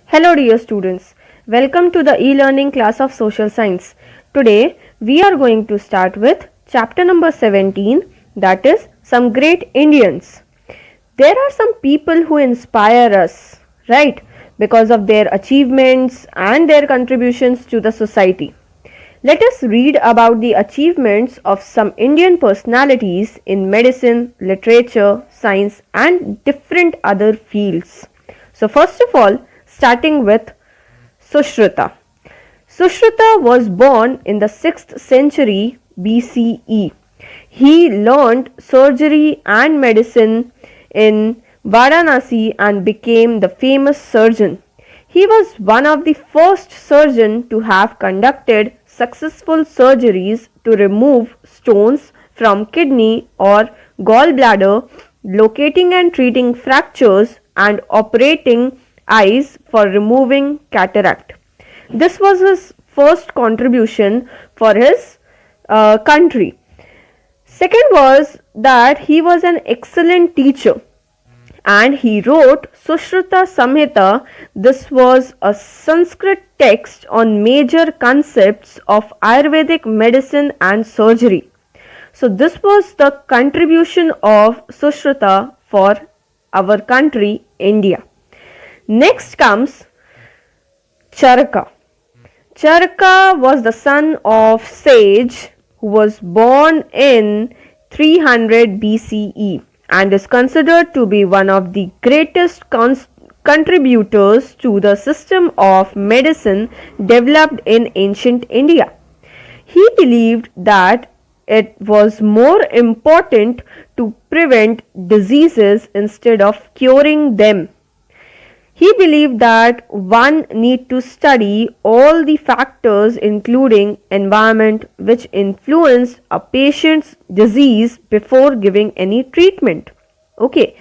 Hello dear students, welcome to the e-learning class of social science. Today we are going to start with chapter number 17, that is some great Indians. There are some people who inspire us, right, because of their achievements and their contributions to the society. Let us read about the achievements of some Indian personalities in medicine, literature, science and different other fields. So first of all, starting with Sushruta. Sushruta was born in the 6th century BCE. He learned surgery and medicine in Varanasi and became the famous surgeon. He was one of the first surgeons to have conducted successful surgeries to remove stones from kidney or gallbladder, locating and treating fractures and operating eyes for removing cataract. This was his first contribution for his country. Second was that he was an excellent teacher and he wrote Sushruta Samhita. This was a Sanskrit text on major concepts of Ayurvedic medicine and surgery. So this was the contribution of Sushruta for our country, India. Next comes Charaka. Charaka was the son of Sage who was born in 300 BCE and is considered to be one of the greatest contributors to the system of medicine developed in ancient India. He believed that it was more important to prevent diseases instead of curing them. He believed that one need to study all the factors including environment which influence a patient's disease before giving any treatment. Okay.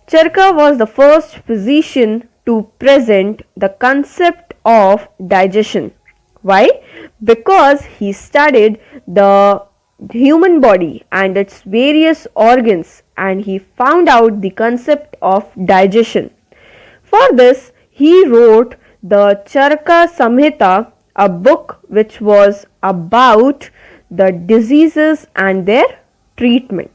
Charaka was the first physician to present the concept of digestion. Why? Because he studied the human body and its various organs and he found out the concept of digestion. For this, he wrote the Charaka Samhita, a book which was about the diseases and their treatment.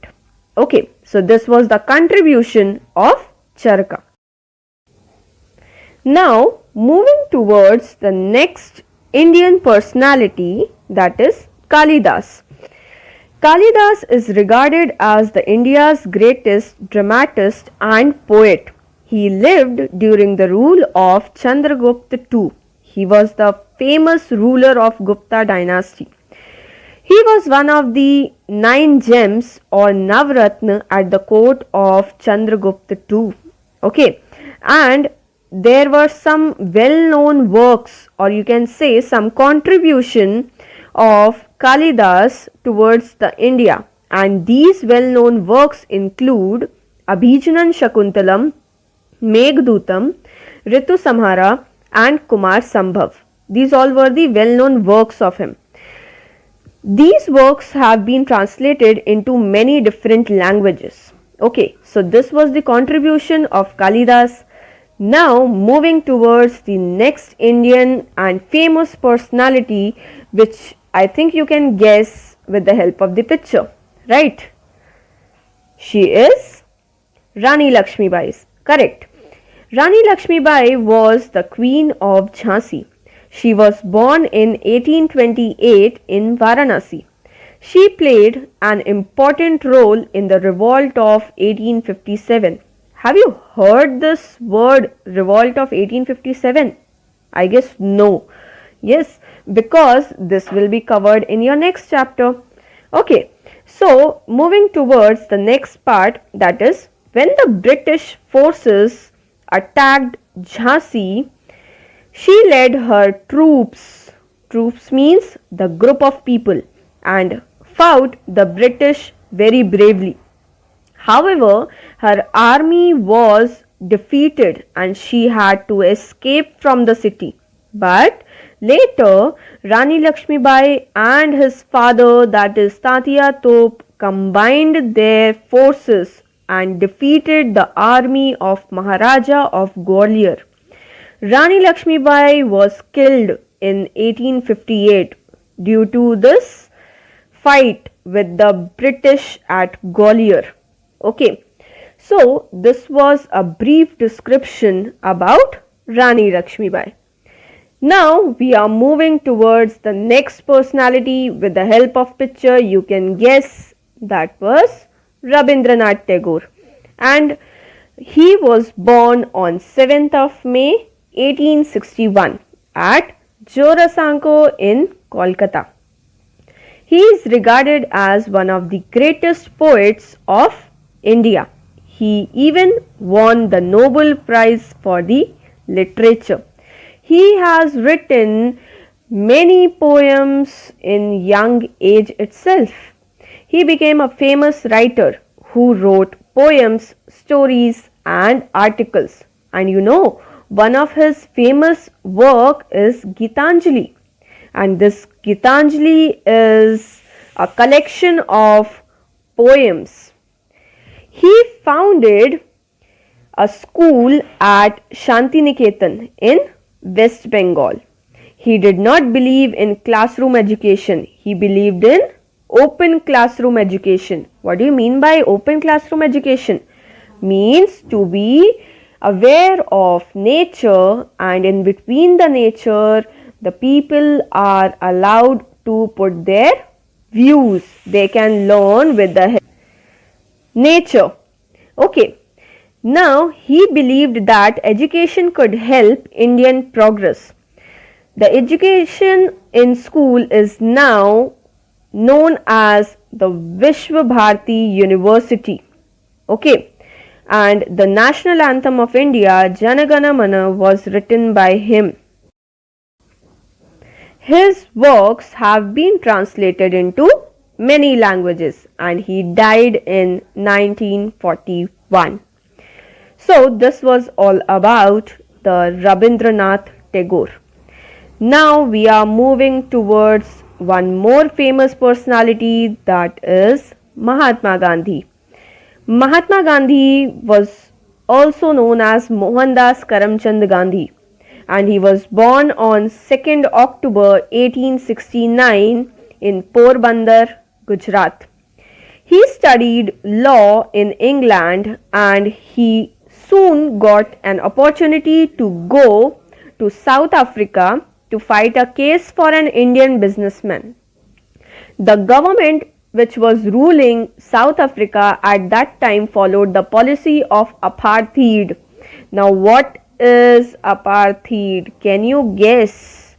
Okay, so this was the contribution of Charaka. Now, moving towards the next Indian personality, that is Kalidas. Kalidas is regarded as the India's greatest dramatist and poet. He lived during the rule of Chandragupta II. He was the famous ruler of Gupta dynasty. He was one of the 9 gems or Navratna at the court of Chandragupta II. Okay, and there were some well-known works, or you can say some contribution of Kalidas towards the India, and these well-known works include Abhijanan Shakuntalam, Meghdutam, Ritu Samhara and Kumar Sambhav. These all were the well-known works of him. These works have been translated into many different languages. Okay, so this was the contribution of Kalidas. Now moving towards the next Indian and famous personality, which I think you can guess with the help of the picture, right? She is Rani Lakshmibai. Correct. Rani Lakshmibai was the queen of Jhansi. She was born in 1828 in Varanasi. She played an important role in the revolt of 1857. Have you heard this word, revolt of 1857? I guess no. Yes, because this will be covered in your next chapter. Okay, so moving towards the next part, that is when the British forces attacked Jhansi, she led her troops. Troops means the group of people, and fought the British very bravely. However, her army was defeated and she had to escape from the city. But later, Rani Lakshmibai and his father, that is Tatya Top, combined their forces and defeated the army of Maharaja of Gwalior. Rani Lakshmibai was killed in 1858 due to this fight with the British at Gwalior. Okay, so this was a brief description about Rani Lakshmibai. Now we are moving towards the next personality. With the help of picture you can guess that was Rabindranath Tagore, and he was born on 7th of May 1861 at Jorasanko in Kolkata. He is regarded as one of the greatest poets of India. He even won the Nobel Prize for the literature. He has written many poems in young age itself. He became a famous writer who wrote poems, stories and articles. And you know, one of his famous work is Gitanjali. And this Gitanjali is a collection of poems. He founded a school at Shantiniketan in West Bengal. He did not believe in classroom education. He believed in open classroom education. What do you mean by open classroom education? Means to be aware of nature, and in between the nature the people are allowed to put their views. They can learn with the nature. Okay. Now he believed that education could help Indian progress. The education in school is now known as the Vishwa Bharati University. Okay. And the national anthem of India, Jana Gana Mana, was written by him. His works have been translated into many languages and he died in 1941. So this was all about the Rabindranath Tagore. Now we are moving towards one more famous personality, that is Mahatma Gandhi. Mahatma Gandhi was also known as Mohandas Karamchand Gandhi, and he was born on 2nd October 1869 in Porbandar, Gujarat. He studied law in England and he soon got an opportunity to go to South Africa to fight a case for an Indian businessman. The government which was ruling South Africa at that time followed the policy of apartheid. Now what is apartheid? Can you guess?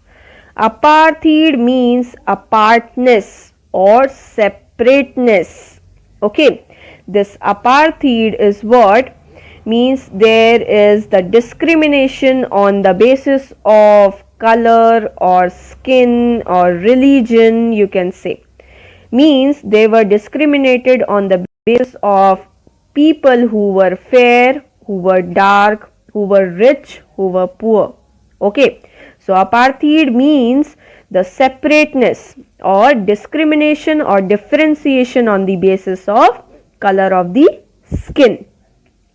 Apartheid means apartness or separateness. Okay, this apartheid is what means there is the discrimination on the basis of color or skin or religion, you can say. Means they were discriminated on the basis of people who were fair, who were dark, who were rich, who were poor. Okay, so apartheid means the separateness or discrimination or differentiation on the basis of color of the skin.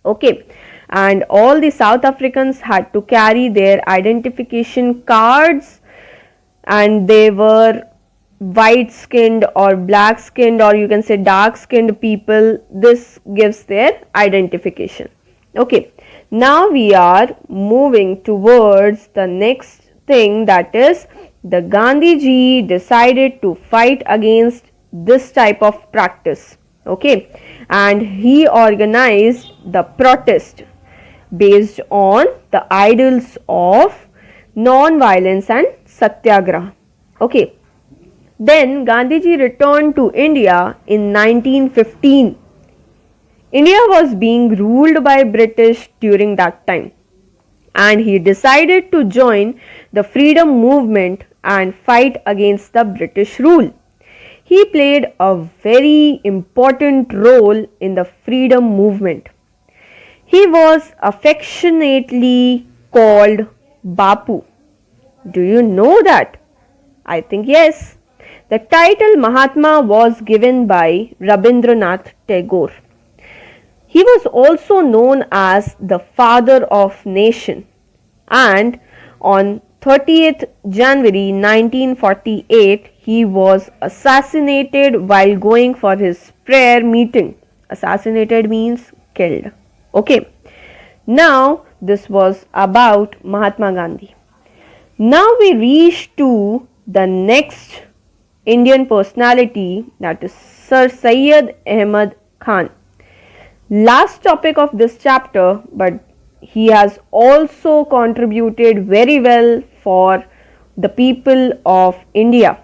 Okay, and all the South Africans had to carry their identification cards, and they were white skinned or black skinned, or you can say dark skinned people. This gives their identification. Okay, now we are moving towards the next thing, that is the Gandhiji decided to fight against this type of practice. Okay, and he organized the protest based on the ideals of non-violence and satyagraha. Okay, then Gandhiji returned to India in 1915. India was being ruled by British during that time, and he decided to join the freedom movement and fight against the British rule. He played a very important role in the freedom movement. He was affectionately called Bapu. Do you know that? I think yes. The title Mahatma was given by Rabindranath Tagore. He was also known as the father of nation, and on 30th January 1948 he was assassinated while going for his prayer meeting. Assassinated means killed. Okay, now this was about Mahatma Gandhi. Now we reach to the next Indian personality, that is Sir Syed Ahmad Khan. Last topic of this chapter, but he has also contributed very well for the people of India.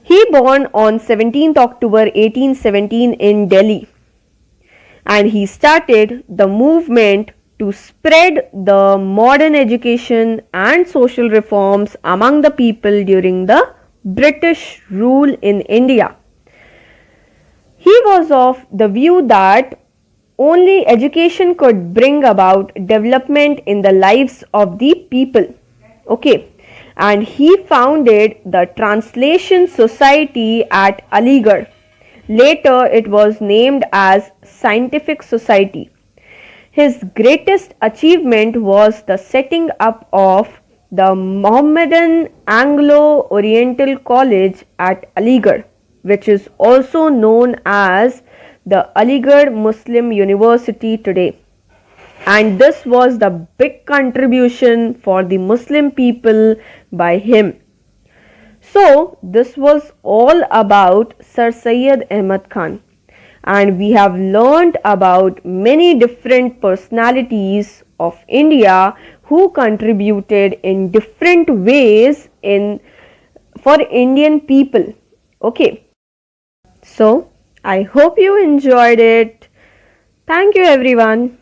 He born on 17th October 1817 in Delhi, and he started the movement to spread the modern education and social reforms among the people during the British rule in India. He was of the view that only education could bring about development in the lives of the people. Okay, and he founded the Translation Society at Aligarh. Later, it was named as Scientific Society. His greatest achievement was the setting up of the Mohammedan Anglo-Oriental College at Aligarh, which is also known as the Aligarh Muslim University today. And this was the big contribution for the Muslim people by him. So, this was all about Sir Syed Ahmad Khan, and we have learned about many different personalities of India who contributed in different ways for Indian people. Okay, so I hope you enjoyed it. Thank you everyone.